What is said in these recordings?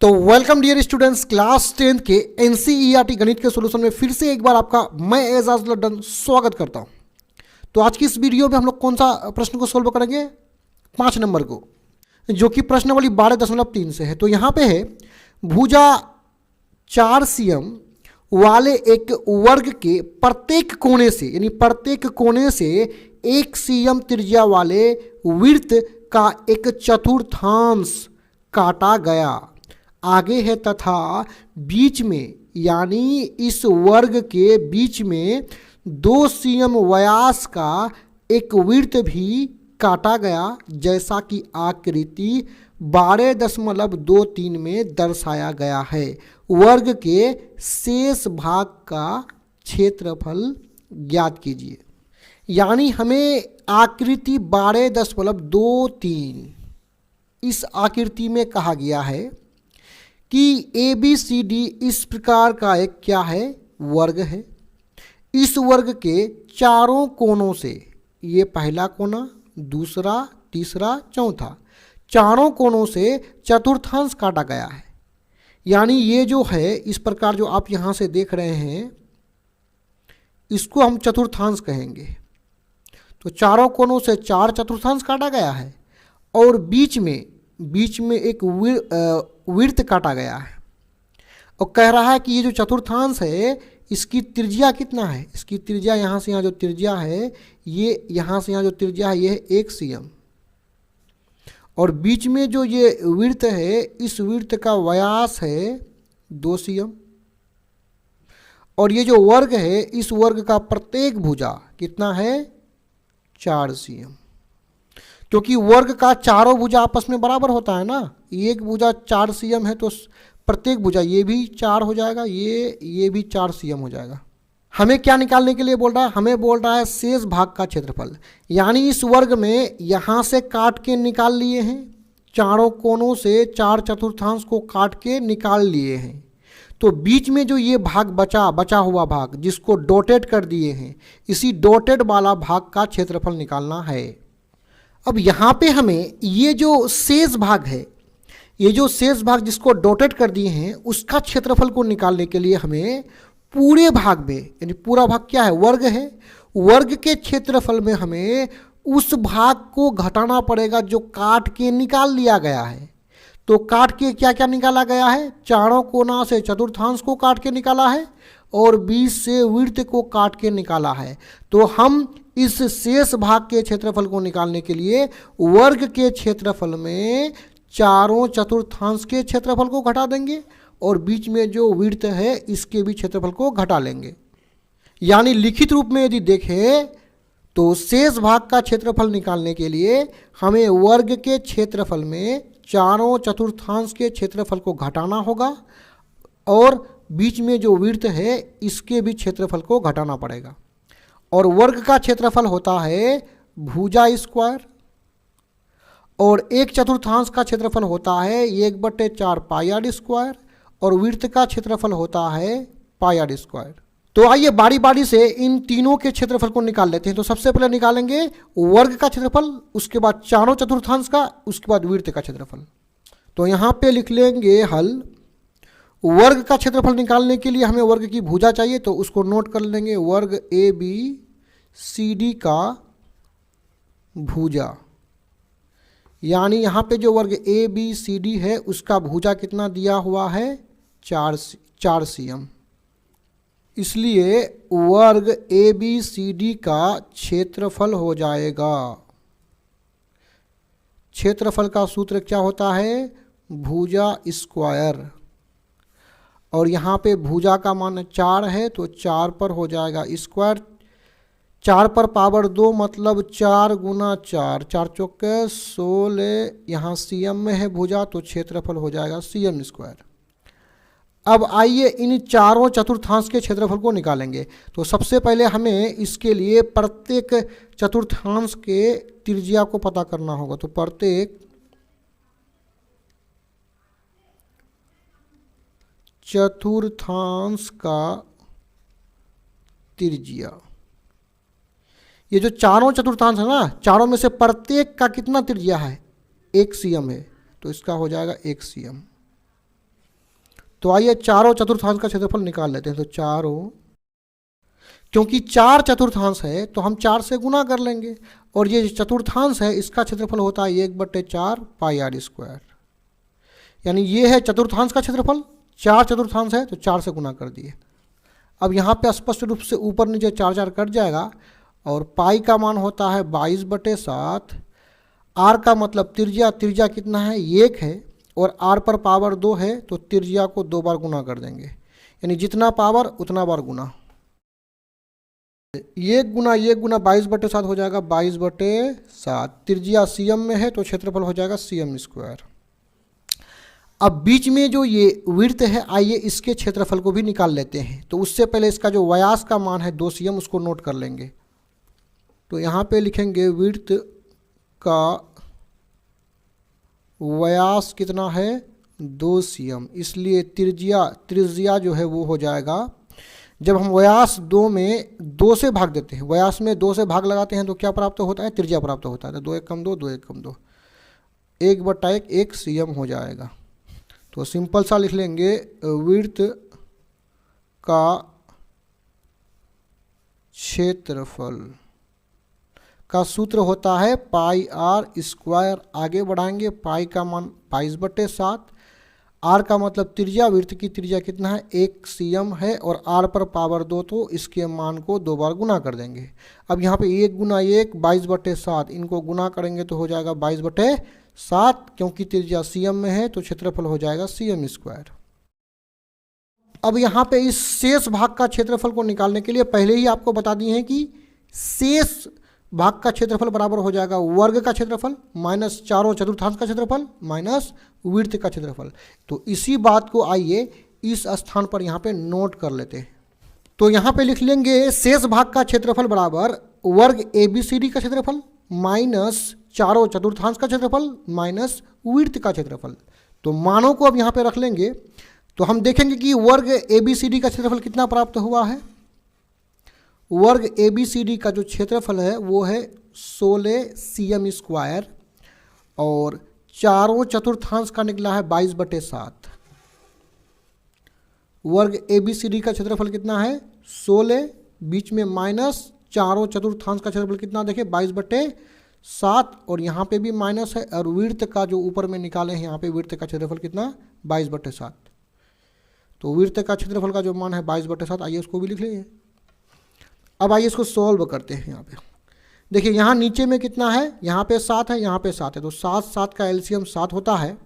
तो welcome dear students, class 10 के NCERT गणित के सॉल्यूशन में फिर से एक बार आपका मैं एजाज लड्डन स्वागत करता हूं। तो आज की इस वीडियो में हम लोग कौन सा प्रश्न को सोल्व करेंगे? 5 नंबर को, जो कि प्रश्नावली 12.3 से है। तो यहाँ पे है भुजा 4 cm वाले एक वर्ग के प्रत्येक कोने से, यानी प्रत्येक कोने से 1 cm त्रिज्या वाले वृत्त का एक चतुर्थांश काटा गया। आगे है तथा बीच में, यानी इस वर्ग के बीच में 2 cm व्यास का एक वृत्त भी काटा गया, जैसा कि आकृति 12.23 में दर्शाया गया है। वर्ग के शेष भाग का क्षेत्रफल ज्ञात कीजिए। यानी हमें आकृति 12.23 इस आकृति में कहा गया है कि ABCD इस प्रकार का एक क्या है? वर्ग है। इस वर्ग के चारों कोनों से, ये पहला कोना, दूसरा, तीसरा, चौथा, चारों कोनों से चतुर्थांश काटा गया है। यानी ये जो है, इस प्रकार जो आप यहाँ से देख रहे हैं, इसको हम चतुर्थांश कहेंगे। तो चारों कोनों से 4 चतुर्थांश काटा गया है और बीच में एक वृत्त काटा गया है। और कह रहा है कि ये जो चतुर्थांश है, इसकी त्रिज्या कितना है? इसकी त्रिज्या यहाँ से यहाँ जो त्रिज्या है, ये यहाँ से यहाँ जो त्रिज्या है, ये है 1 cm। और बीच में जो ये वृत्त है, इस वृत्त का व्यास है 2 cm। और ये जो वर्ग है, इस वर्ग का प्रत्येक भुजा कितना है? 4 cm। क्योंकि वर्ग का चारों भुजा आपस में बराबर होता है ना। एक भुजा 4 cm है तो प्रत्येक भुजा ये भी 4 हो जाएगा, ये भी 4 cm हो जाएगा। हमें क्या निकालने के लिए बोल रहा है? हमें बोल रहा है शेष भाग का क्षेत्रफल। यानी इस वर्ग में यहाँ से काट के निकाल लिए हैं, चारों कोनों से 4 चतुर्थांश को काट के निकाल लिए हैं। तो बीच में जो ये भाग बचा हुआ भाग, जिसको डॉटेड कर दिए हैं, इसी डॉटेड वाला भाग का क्षेत्रफल निकालना है। अब यहाँ पे हमें ये जो शेष भाग है, ये जो शेष भाग जिसको डॉटेड कर दिए हैं, उसका क्षेत्रफल को निकालने के लिए हमें पूरे भाग में, यानी पूरा भाग क्या है? वर्ग है। वर्ग के क्षेत्रफल में हमें उस भाग को घटाना पड़ेगा जो काट के निकाल लिया गया है। तो काट के क्या क्या निकाला गया है? चारों कोना से चतुर्थांश को काट के निकाला है और बीच से वृत्त को काट के निकाला है। तो हम इस शेष भाग के क्षेत्रफल को निकालने के लिए वर्ग के क्षेत्रफल में चारों चतुर्थांश के क्षेत्रफल को घटा देंगे और बीच में जो वृत्त है, इसके भी क्षेत्रफल को घटा लेंगे। यानी लिखित रूप में यदि देखें तो शेष भाग का क्षेत्रफल निकालने के लिए हमें वर्ग के क्षेत्रफल में चारों चतुर्थांश के क्षेत्रफल को घटाना होगा और बीच में जो वृत्त है, इसके भी क्षेत्रफल को घटाना पड़ेगा। और वर्ग का क्षेत्रफल होता है भुजा स्क्वायर और 1 चतुर्थांश का क्षेत्रफल होता है 1/4 पाई आर स्क्वायर और वृत्त का क्षेत्रफल होता है पाई आर स्क्वायर। तो आइए बारी बारी से इन तीनों के क्षेत्रफल को निकाल लेते हैं। तो सबसे पहले निकालेंगे वर्ग का क्षेत्रफल, उसके बाद चारों चतुर्थांश का, उसके बाद वृत्त का क्षेत्रफल। तो यहाँ पे लिख लेंगे हल। वर्ग का क्षेत्रफल निकालने के लिए हमें वर्ग की भुजा चाहिए, तो उसको नोट कर लेंगे। वर्ग ABCD का भुजा, यानी यहाँ पे जो वर्ग ABCD है, उसका भुजा कितना दिया हुआ है? 4 cm। इसलिए वर्ग ABCD का क्षेत्रफल हो जाएगा, क्षेत्रफल का सूत्र क्या होता है? भुजा स्क्वायर। और यहाँ पे भुजा का मान 4 है, तो 4 पर हो जाएगा स्क्वायर। 4 पर पावर 2 मतलब 4 गुना 4, 4 चौके 16। यहाँ cm में है भुजा, तो क्षेत्रफल हो जाएगा cm स्क्वायर। अब आइए इन चारों चतुर्थांश के क्षेत्रफल को निकालेंगे। तो सबसे पहले हमें इसके लिए प्रत्येक चतुर्थांश के त्रिज्या को पता करना होगा। तो प्रत्येक चतुर्थांश का त्रिज्या, ये जो चारों चतुर्थांश है ना, चारों में से प्रत्येक का कितना त्रिज्या है? 1 cm है, तो इसका हो जाएगा 1 cm। तो आइए चारों चतुर्थांश का क्षेत्रफल निकाल लेते हैं। तो चारों, क्योंकि 4 चतुर्थांश है तो हम 4 से गुना कर लेंगे, और ये चतुर्थांश है इसका क्षेत्रफल होता है 1/4 पाई आर स्क्वायर। यानी ये है चतुर्थांश का क्षेत्रफल, 4 चतुर्थांश है तो 4 से गुना कर दिए। अब यहाँ पे स्पष्ट रूप से ऊपर नीचे 4 कट जाएगा, और पाई का मान होता है 22/7। आर का मतलब त्रिज्या, त्रिज्या कितना है 1 है, और आर पर पावर 2 है तो त्रिज्या को 2 बार गुना कर देंगे, यानी जितना पावर उतना बार गुना। 1 गुना 1 गुना 22/7 हो जाएगा 22/7। त्रिज्या सीएम में है तो क्षेत्रफल हो जाएगा सीएम स्क्वायर। अब बीच में जो ये विड्थ है, आइए इसके क्षेत्रफल को भी निकाल लेते हैं। तो उससे पहले इसका जो व्यास का मान है 2 cm उसको नोट कर लेंगे। तो यहाँ पे लिखेंगे विड्थ का व्यास कितना है 2 cm, इसलिए त्रिज्या जो है वो हो जाएगा, जब हम व्यास 2 में 2 से भाग देते हैं, व्यास में 2 से भाग लगाते हैं तो क्या प्राप्त होता है, त्रिज्या प्राप्त होता है। तो 2 1 कम 2, 2 1 कम 2, 1/1 1 cm हो जाएगा। तो सिंपल सा लिख लेंगे विड्थ का क्षेत्रफल का सूत्र होता है पाई आर स्क्वायर। आगे बढ़ाएंगे, पाई का मान 22/7, आर का मतलब त्रिज्या, वृत्त की त्रिज्या कितना है 1 cm है, और आर पर पावर 2 तो इसके मान को 2 बार गुना कर देंगे। अब यहाँ पे 1 गुना 1 22/7, इनको गुना करेंगे तो हो जाएगा 22/7, क्योंकि त्रिज्या cm में है तो क्षेत्रफल हो जाएगा cm स्क्वायर। अब यहाँ पे इस शेष भाग का क्षेत्रफल को निकालने के लिए पहले ही आपको बता दिए हैं कि शेष भाग का क्षेत्रफल बराबर हो जाएगा वर्ग का क्षेत्रफल माइनस चारों चतुर्थांश का क्षेत्रफल माइनस वृत्त का क्षेत्रफल। तो इसी बात को आइए इस स्थान पर यहाँ पे नोट कर लेते हैं। तो यहाँ पे लिख लेंगे शेष भाग का क्षेत्रफल बराबर वर्ग ABCD का क्षेत्रफल माइनस चारों चतुर्थांश का क्षेत्रफल माइनस वृत्त का क्षेत्रफल। तो मानों को अब यहाँ पे रख लेंगे, तो हम देखेंगे कि वर्ग ABCD का क्षेत्रफल कितना प्राप्त हुआ है। वर्ग ABCD का जो क्षेत्रफल है वो है 16 cm स्क्वायर, और चारों चतुर्थांश का निकला है 22/7। वर्ग ABCD का क्षेत्रफल कितना है 16, बीच में माइनस, चारों चतुर्थांश का क्षेत्रफल कितना देखें 22/7, और यहाँ पे भी माइनस है, और वृत्त का जो ऊपर में निकाले हैं यहाँ पे वृत्त का क्षेत्रफल कितना 22/7। तो वृत्त का क्षेत्रफल का जो मान है 22/7, आइए उसको भी लिख लेंगे। अब आइए इसको सॉल्व करते हैं। यहाँ पे देखिए, यहाँ नीचे में कितना है, यहाँ पे 7 है, यहाँ पे 7 है, तो 7 का एलसीएम 7 होता है,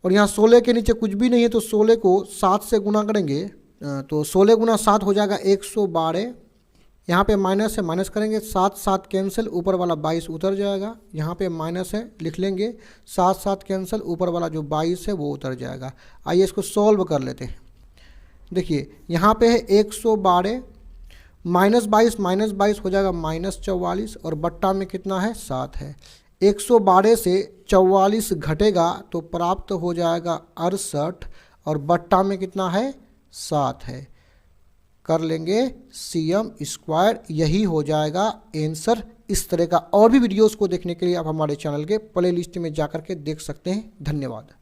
और यहाँ 16 के नीचे कुछ भी नहीं है तो 16 को 7 से गुना करेंगे तो 16 गुना 7 हो जाएगा 112। यहाँ पे माइनस है, माइनस करेंगे, 7 कैंसिल, ऊपर वाला 22 उतर जाएगा। यहाँ पे माइनस है, लिख लेंगे 7 कैंसिल, ऊपर वाला जो 22 है वो उतर जाएगा। आइए इसको सॉल्व कर लेते हैं। देखिए यहाँ पे है 112 -22 हो जाएगा -44, और बट्टा में कितना है 7 है। 112 से 44 घटेगा तो प्राप्त हो जाएगा 68, और बट्टा में कितना है 7 है। कर लेंगे cm स्क्वायर, यही हो जाएगा आंसर। इस तरह का और भी वीडियोस को देखने के लिए आप हमारे चैनल के प्ले लिस्ट में जाकर के देख सकते हैं। धन्यवाद।